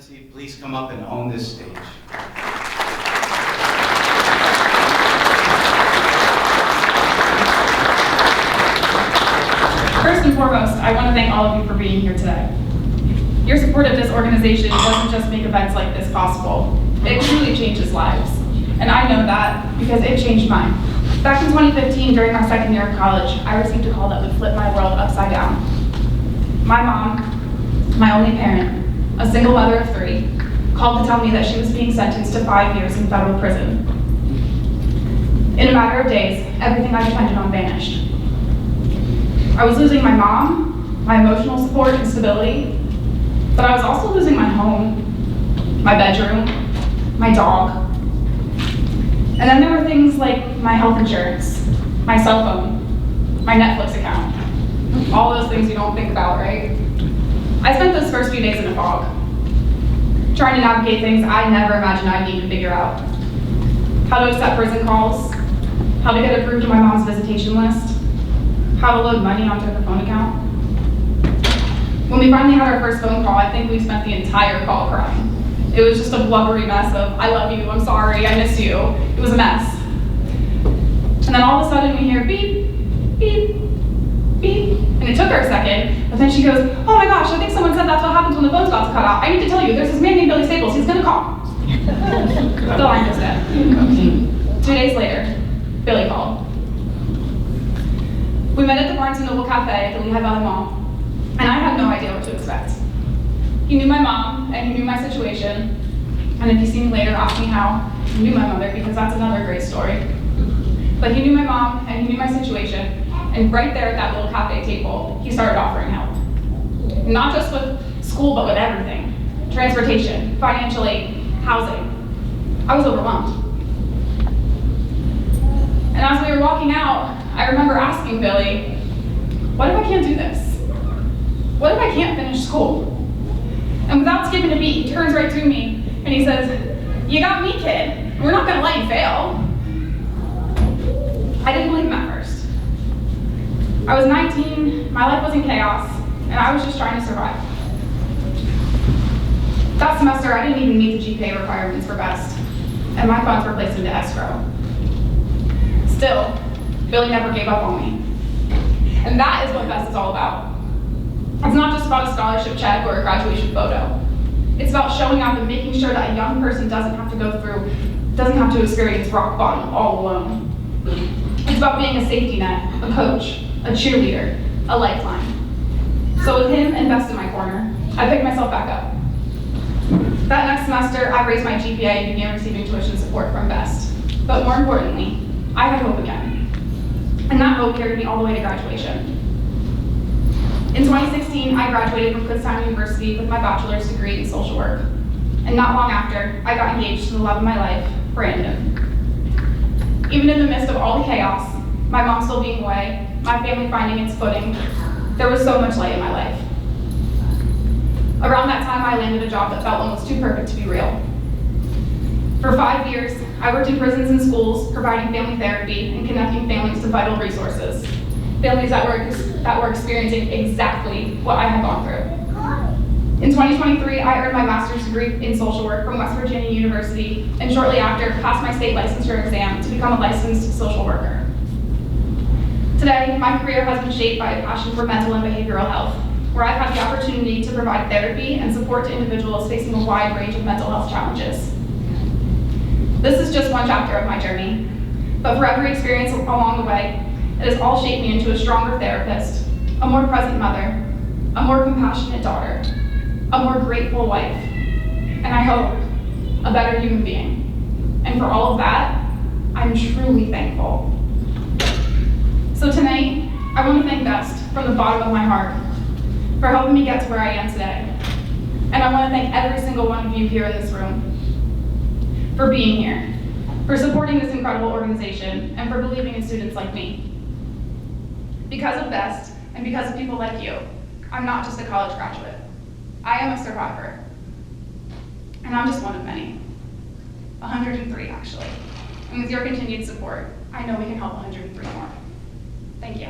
Lindsey please come up and own this stage? First and foremost, I want to thank all of you for being here today. Your support of this organization doesn't just make events like this possible. It truly changes lives. And I know that because it changed mine. Back in 2015, during my second year of college, I received a call that would flip my world upside down. My mom, my only parent, a single mother of 3, called to tell me that she was being sentenced to 5 years in federal prison. In a matter of days, everything I depended on vanished. I was losing my mom, my emotional support and stability, but I was also losing my home, my bedroom, my dog. And then there were things like my health insurance, my cell phone, my Netflix account. All those things you don't think about, right? I spent those first few days in a fog, trying to navigate things I never imagined I'd need to figure out. How to accept prison calls, how to get approved to my mom's visitation list, how to load money onto her phone account. When we finally had our first phone call, I think we spent the entire call crying. It was just a blubbery mess of, I love you, I'm sorry, I miss you. It was a mess. And then all of a sudden we hear beep, beep, beep. And it took her a second, but then she goes, oh my gosh, I think someone said that's what happens when the phone's about to cut out. I need to tell you, there's this man named Billy Staples, he's gonna call. The line was dead. 2 days later, Billy called. We met at the Barnes & Noble Cafe at the Lehigh Valley Mall, and I had no idea what to expect. He knew my mom, and he knew my situation, and if you see me later, ask me how. He knew my mother, because that's another great story. But he knew my mom, and he knew my situation, and right there at that little cafe table, he started offering help. Not just with school, but with everything. Transportation, financial aid, housing. I was overwhelmed. And as we were walking out, I remember asking Billy, what if I can't do this? What if I can't finish school? And without skipping a beat, he turns right to me and he says, you got me, kid. We're not gonna let you fail. I didn't believe him at first. I was 19, my life was in chaos, and I was just trying to survive. That semester, I didn't even meet the GPA requirements for BEST, and my funds were placed into escrow. Still, Billy never gave up on me. And that is what BEST is all about. It's not just about a scholarship check or a graduation photo. It's about showing up and making sure that a young person doesn't have to experience rock bottom all alone. It's about being a safety net, a coach, a cheerleader, a lifeline. So with him and BEST in my corner, I picked myself back up. That next semester, I raised my GPA and began receiving tuition support from BEST. But more importantly, I had hope again. And that hope carried me all the way to graduation. In 2016, I graduated from Kutztown University with my bachelor's degree in social work. And not long after, I got engaged to the love of my life, Brandon. Even in the midst of all the chaos, my mom still being away, my family finding its footing, there was so much light in my life. Around that time, I landed a job that felt almost too perfect to be real. For 5 years, I worked in prisons and schools, providing family therapy and connecting families to vital resources. Families that were experiencing exactly what I had gone through. In 2023, I earned my master's degree in social work from West Virginia University, and shortly after, passed my state licensure exam to become a licensed social worker. Today, my career has been shaped by a passion for mental and behavioral health, where I've had the opportunity to provide therapy and support to individuals facing a wide range of mental health challenges. This is just one chapter of my journey, but for every experience along the way, it has all shaped me into a stronger therapist, a more present mother, a more compassionate daughter, a more grateful wife, and I hope, a better human being. And for all of that, I'm truly thankful. So tonight, I want to thank BEST from the bottom of my heart for helping me get to where I am today. And I want to thank every single one of you here in this room for being here, for supporting this incredible organization, and for believing in students like me. Because of BEST, and because of people like you, I'm not just a college graduate. I am a survivor. And I'm just one of many. 103, actually. And with your continued support, I know we can help 103 more. Thank you.